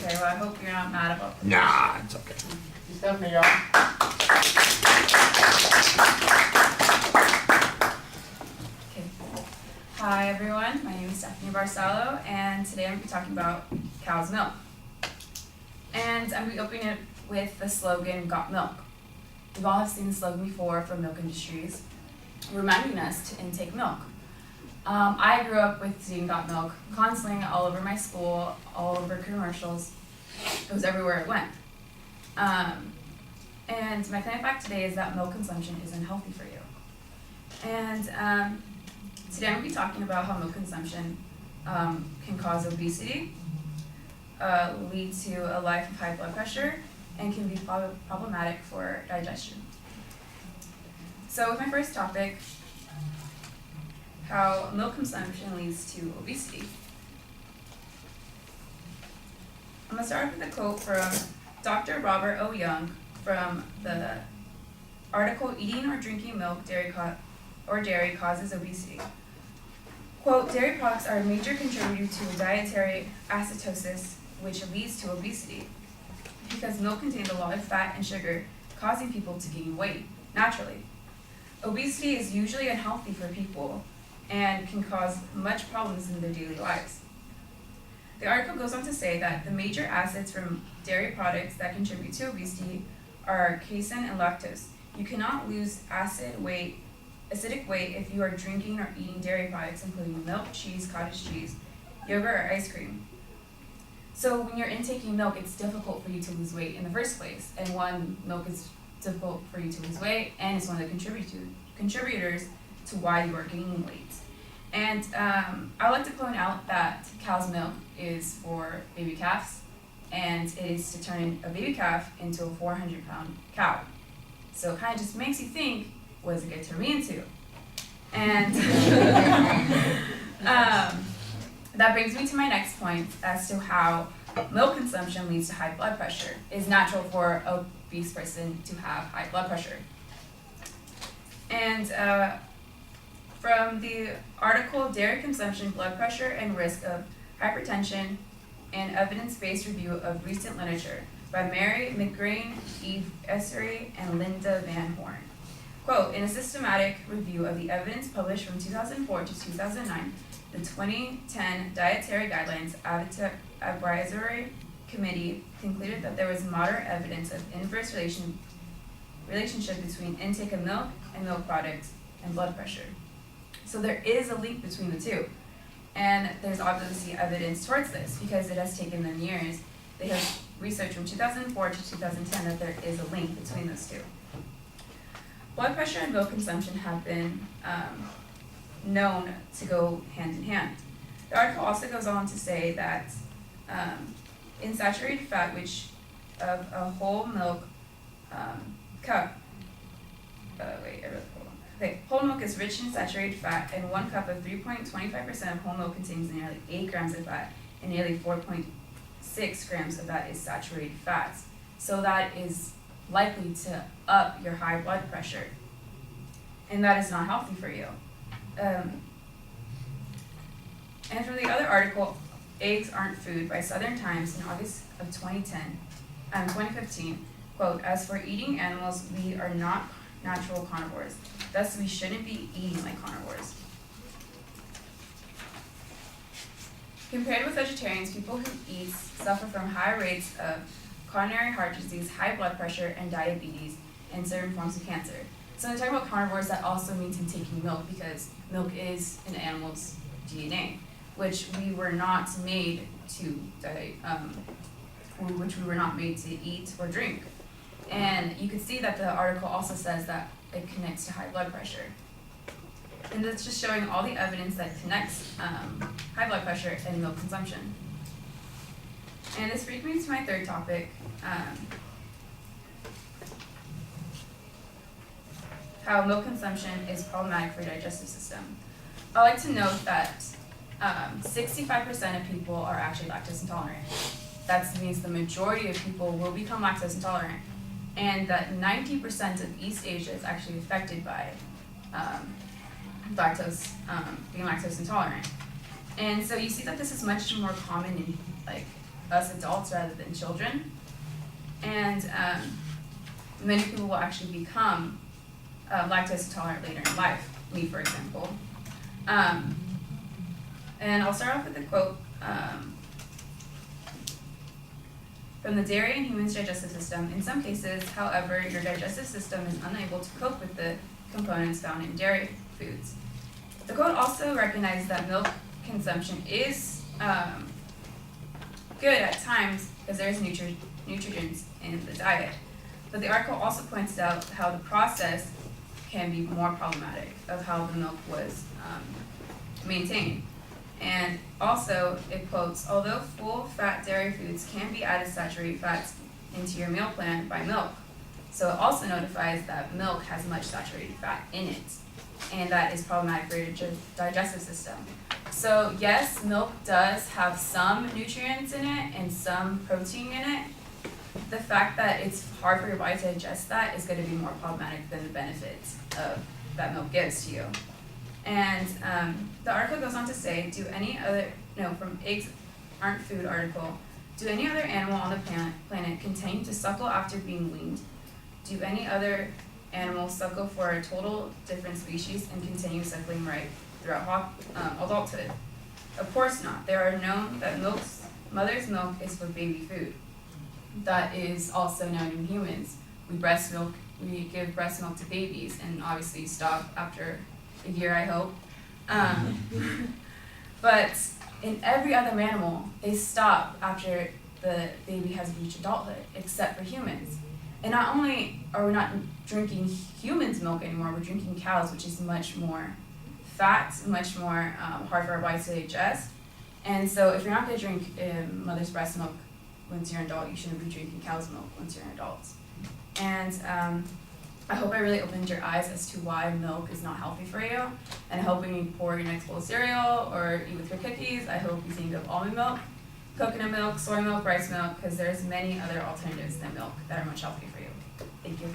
Okay, well, I hope you're not mad about that. Nah, it's okay. Stephanie, y'all. Okay. Hi, everyone. My name is Stephanie Barcelo, and today I'm going to be talking about cow's milk. And I'm going to be opening it with the slogan, "Got Milk." We've all have seen the slogan before from milk industries, reminding us to intake milk. I grew up with seeing "Got Milk" constantly all over my school, all over commercials. It was everywhere it went. And my claim fact today is that milk consumption is unhealthy for you. And today I'm going to be talking about how milk consumption can cause obesity, lead to a life of high blood pressure, and can be problematic for digestion. So with my first topic, how milk consumption leads to obesity. I'm going to start with a quote from Dr. Robert O. Young from the article, "Eating or Drinking Milk Dairy Causes Obesity." Quote, "Dairy products are a major contributor to dietary acidosis, which leads to obesity, because milk contains a lot of fat and sugar, causing people to gain weight naturally. Obesity is usually unhealthy for people and can cause much problems in their daily lives." The article goes on to say that the major acids from dairy products that contribute to obesity are casein and lactose. You cannot lose acidic weight if you are drinking or eating dairy products, including milk, cheese, cottage cheese, yogurt, or ice cream. So when you're intaking milk, it's difficult for you to lose weight in the first place. And one, milk is difficult for you to lose weight, and it's one of the contributors to why you are gaining weight. And I would like to point out that cow's milk is for baby calves, and it is to turn a baby calf into a 400-pound cow. So it kind of just makes you think, what does it get turned me into? And that brings me to my next point as to how milk consumption leads to high blood pressure. It is natural for an obese person to have high blood pressure. And from the article, "Dairy Consumption, Blood Pressure, and Risk of Hypertension, an Evidence-Based Review of Recent Literature" by Mary McGrain, Eve Essery, and Linda Van Horn. Quote, "In a systematic review of the evidence published from 2004 to 2009, the 2010 Dietary Guidelines Advisory Committee concluded that there was moderate evidence of inverse relationship between intake of milk and milk products and blood pressure." So there is a link between the two. And there's obviously evidence towards this because it has taken them years. They have research from 2004 to 2010 that there is a link between those two. Blood pressure and milk consumption have been known to go hand in hand. The article also goes on to say that in saturated fat, which of a whole milk cup, whole milk is rich in saturated fat, and 1 cup of 3.25% of whole milk contains nearly 8 grams of fat, and nearly 4.6 grams of that is saturated fats. So that is likely to up your high blood pressure, and that is not healthy for you. And for the other article, "Eggs Aren't Food" by Southern Times in August of 2015, quote, "As for eating animals, we are not natural carnivores. Thus, we shouldn't be eating like carnivores." Compared with vegetarians, people who eat suffer from high rates of coronary heart disease, high blood pressure, and diabetes, and certain forms of cancer. So when we talk about carnivores, that also means taking milk, because milk is an animal's DNA, which we were not made to eat or drink. And you can see that the article also says that it connects to high blood pressure. And that's just showing all the evidence that connects high blood pressure and milk consumption. And this brings me to my third topic, how milk consumption is problematic for your digestive system. I like to note that 65% of people are actually lactose intolerant. That means the majority of people will become lactose intolerant, and that 90% of East Asia is actually affected by being lactose intolerant. And so you see that this is much more common in us adults rather than children. And many people will actually become lactose intolerant later in life, me for example. And I'll start off with a quote from the dairy and human's digestive system. In some cases, however, your digestive system is unable to cope with the components found in dairy foods. The quote also recognizes that milk consumption is good at times because there's nutrients in the diet. But the article also points out how the process can be more problematic of how the milk was maintained. And also, it quotes, although full-fat dairy foods can be added saturated fats into your meal plan by milk. So it also notifies that milk has much saturated fat in it, and that is problematic for your digestive system. So yes, milk does have some nutrients in it and some protein in it. The fact that it's hard for your body to digest that is going to be more problematic than the benefits of that milk gives to you. And the article goes on to say, from Eggs Aren't Food article, do any other animal on the planet continue to suckle after being weaned? Do any other animals suckle for a total different species and continue suckling right throughout adulthood? Of course not. There are known that mother's milk is for baby food. That is also known in humans. We give breast milk to babies, and obviously stop after a year, I hope. But in every other mammal, they stop after the baby has reached adulthood, except for humans. And not only are we not drinking humans' milk anymore, we're drinking cows, which is much more fat, much more hard for our bodies to digest. And so if you're not going to drink mother's breast milk once you're an adult, you shouldn't be drinking cow's milk once you're an adult. And I hope I really opened your eyes as to why milk is not healthy for you. And I hope when you pour your next bowl of cereal or eat with your cookies, I hope you think of almond milk, coconut milk, soy milk, rice milk, because there's many other alternatives than milk that are much healthier for you. Thank you.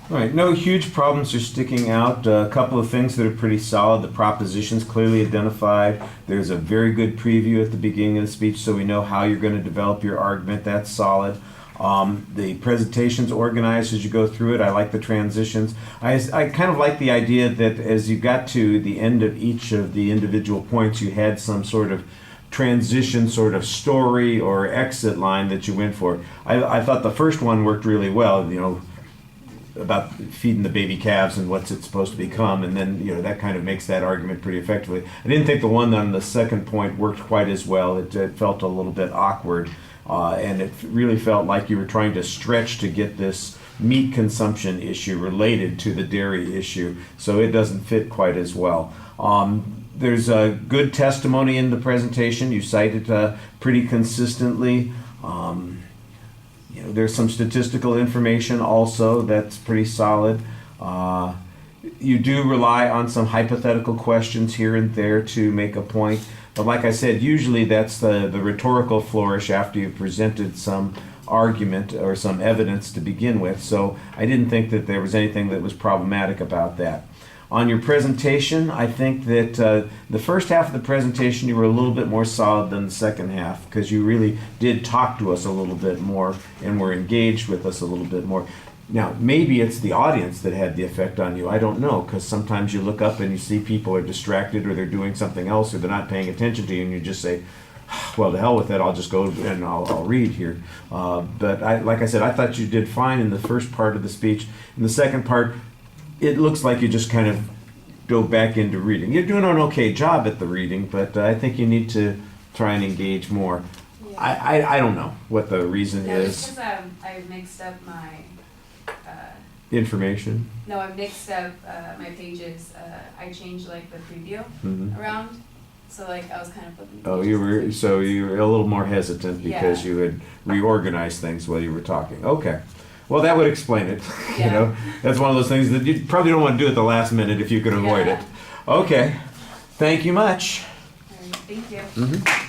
All right, no huge problems are sticking out. A couple of things that are pretty solid. The propositions clearly identified. There's a very good preview at the beginning of the speech, so we know how you're going to develop your argument. That's solid. The presentation's organized as you go through it. I like the transitions. I kind of like the idea that as you got to the end of each of the individual points, you had some sort of transition sort of story or exit line that you went for. I thought the first one worked really well, about feeding the baby calves and what's it supposed to become, and then that kind of makes that argument pretty effectively. I didn't think the one on the second point worked quite as well. It felt a little bit awkward, and it really felt like you were trying to stretch to get this meat consumption issue related to the dairy issue, so it doesn't fit quite as well. There's a good testimony in the presentation. You cited pretty consistently. There's some statistical information also that's pretty solid. You do rely on some hypothetical questions here and there to make a point. But like I said, usually that's the rhetorical flourish after you've presented some argument or some evidence to begin with. So I didn't think that there was anything that was problematic about that. On your presentation, I think that the first half of the presentation you were a little bit more solid than the second half, because you really did talk to us a little bit more and were engaged with us a little bit more. Now, maybe it's the audience that had the effect on you. I don't know, because sometimes you look up and you see people are distracted or they're doing something else or they're not paying attention to you, and you just say, well, to hell with it, I'll just go and I'll read here. But like I said, I thought you did fine in the first part of the speech. In the second part, it looks like you just kind of go back into reading. You're doing an okay job at the reading, but I think you need to try and engage more. Yeah. I don't know what the reason is. Because I mixed up my information. No, I mixed up my pages. I changed like the preview Mhm. around, so like I was kind of flipping. Oh, pages. you were a little more hesitant because Yeah. you had reorganized things while you were talking. Okay. Well, that would explain it. You Yeah. know, that's one of those things that you probably don't want to do at the last minute if you can avoid Yeah. it. Okay. Thank you much. All right, thank you. Mhm.